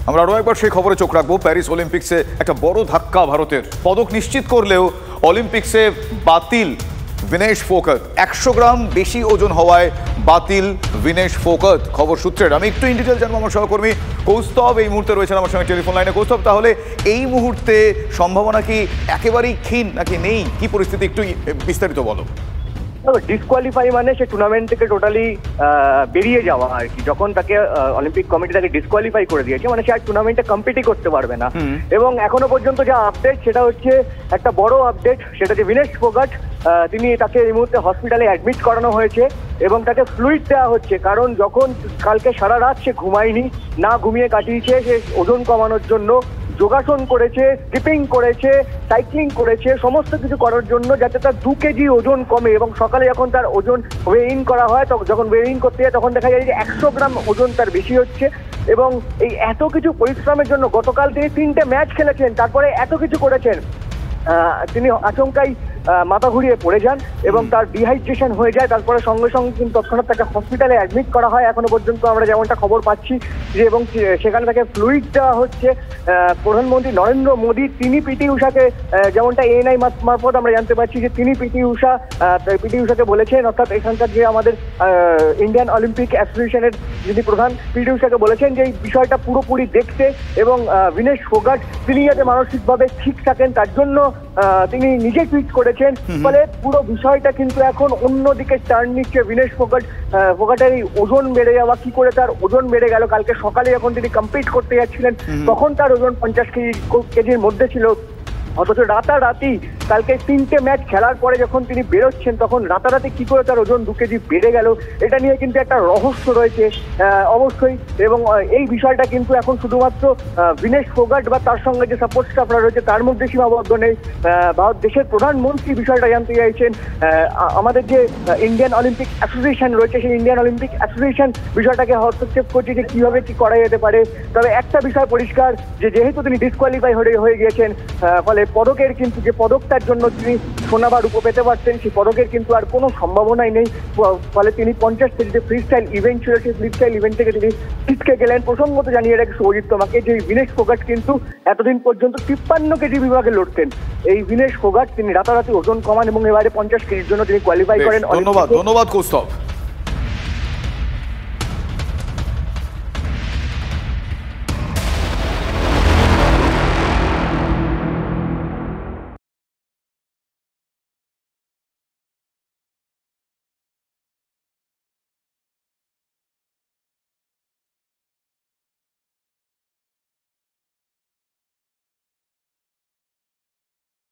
আমরা আরও একবার সেই খবরে চোখ রাখবো। প্যারিস অলিম্পিক্সে একটা বড় ধাক্কা ভারতের। পদক নিশ্চিত করলেও অলিম্পিক্সে বাতিল বিনেশ ফোগাট। 100 গ্রাম বেশি ওজন হওয়ায় বাতিল বিনেশ ফোগাট। খবর সূত্রের আমি একটু ইন ডিটেল জানবো। আমার সহকর্মী কৌস্তব এই মুহূর্তে রয়েছেন আমার সঙ্গে টেলিফোন লাইনে। কৌস্তব, তাহলে এই মুহূর্তে সম্ভাবনা কি একেবারেই ক্ষীণ নাকি নেই? কি পরিস্থিতি একটু বিস্তারিত বলো। ডিসকোয়ালিফাই মানে সে টুর্নামেন্ট থেকে টোটালি বেরিয়ে যাওয়া আর কি। যখন তাকে অলিম্পিক কমিটি তাকে ডিসকোয়ালিফাই করে দিয়েছে, মানে সে আর টুর্নামেন্টে কম্পিটই করতে পারবে না। এবং এখনো পর্যন্ত যা আপডেট সেটা হচ্ছে একটা বড় আপডেট, সেটা যে বিনেশ ফোগাট তাকে এই মুহূর্তে হসপিটালে অ্যাডমিট করানো হয়েছে এবং তাকে ফ্লুইড দেওয়া হচ্ছে। কারণ যখন কালকে সারা রাত সে ঘুমায়নি, না ঘুমিয়ে কাটিয়েছে, সে ওজন কমানোর জন্য যোগাসন করেছে, স্কিপিং করেছে, সাইক্লিং করেছে, সমস্ত কিছু করার জন্য যাতে তার 2 কেজি ওজন কমে। এবং সকালে যখন তার ওজন ওয়ে ইন করা হয়, যখন ওয়ে ইন করতে যায় তখন দেখা যায় যে 100 গ্রাম ওজন তার বেশি হচ্ছে। এবং এই এত কিছু পরিশ্রমের জন্য গতকাল তিনি 3টে ম্যাচ খেলেছেন, তারপরে এত কিছু করেছেন, তিনি আচমকাই মাথা ঘুরিয়ে পড়ে যান এবং তার ডিহাইড্রেশন হয়ে যায়। তারপরে সঙ্গে সঙ্গে কিন্তু তৎক্ষণাৎ তাকে হসপিটালে অ্যাডমিট করা হয়। এখনো পর্যন্ত আমরা যেমনটা খবর পাচ্ছি যে, এবং সেখানে তাকে ফ্লুইড দেওয়া হচ্ছে। প্রধানমন্ত্রী নরেন্দ্র মোদী তিনি পিটি উষাকে, যেমনটা এএনআই মারফত আমরা জানতে পারছি যে তিনি পিটি উষাকে বলেছেন, অর্থাৎ এখানকার যে আমাদের ইন্ডিয়ান অলিম্পিক অ্যাসোসিয়েশনের যিনি প্রধান, পিটি উষাকে বলেছেন যে এই বিষয়টা পুরোপুরি দেখতে এবং বিনেশ ফোগাট তিনি যাতে মানসিকভাবে ঠিক থাকেন তার জন্য তিনি নিজে টুইট করেছেন। ফলে পুরো বিষয়টা কিন্তু এখন অন্যদিকে টার্ন নিচ্ছে। বিনেশ ফোগাটের এই ওজন বেড়ে যাওয়া, কি করে তার ওজন বেড়ে গেল? কালকে সকালে যখন তিনি কমপ্লিট করতে যাচ্ছিলেন তখন তার ওজন 50 কেজির মধ্যে ছিল, অথচ রাতারাতি কালকে 3টে ম্যাচ খেলার পরে যখন তিনি বেরোচ্ছেন তখন রাতারাতি কি করে তার ওজন 2 কেজি বেড়ে গেল, এটা নিয়ে কিন্তু একটা রহস্য রয়েছে অবশ্যই। এবং এই বিষয়টা কিন্তু এখন শুধুমাত্র বিনেশ ফোগাট বা তার সঙ্গে যে সাপোর্ট স্টাফরা রয়েছে তার মধ্যে সীমাবদ্ধ নেই। ভারত দেশের প্রধানমন্ত্রী বিষয়টা জানতে চাইছেন। আমাদের যে ইন্ডিয়ান অলিম্পিক অ্যাসোসিয়েশন রয়েছে সেই ইন্ডিয়ান অলিম্পিক অ্যাসোসিয়েশন বিষয়টাকে হস্তক্ষেপ করছে যে কিভাবে কি করা যেতে পারে। তবে একটা বিষয় পরিষ্কার যে যেহেতু তিনি ডিসকোয়ালিফাই হয়ে গিয়েছেন, ফলে পদকের কিন্তু যে পদকটার জন্য তিনি সোনা বা রূপো পেতে পারতেন সেই পদকের কিন্তু আর কোনো সম্ভাবনাই নেই। ফলে তিনি 50 কেজিতে ফ্রি স্টাইল ইভেন্ট ছিল, সেই ফ্রি স্টাইল ইভেন্ট থেকে তিনি ছিটকে গেলেন। প্রসঙ্গত জানিয়ে রাখি সৌজিত তোমাকে যে বিনেশ ফোগাট কিন্তু এতদিন পর্যন্ত 53 কেজি বিভাগে লড়তেন। এই বিনেশ ফোগাট তিনি রাতারাতি ওজন কমান এবং এবারে 50 কেজির জন্য তিনি কোয়ালিফাই করেন। ধন্যবাদ কৌস্তব।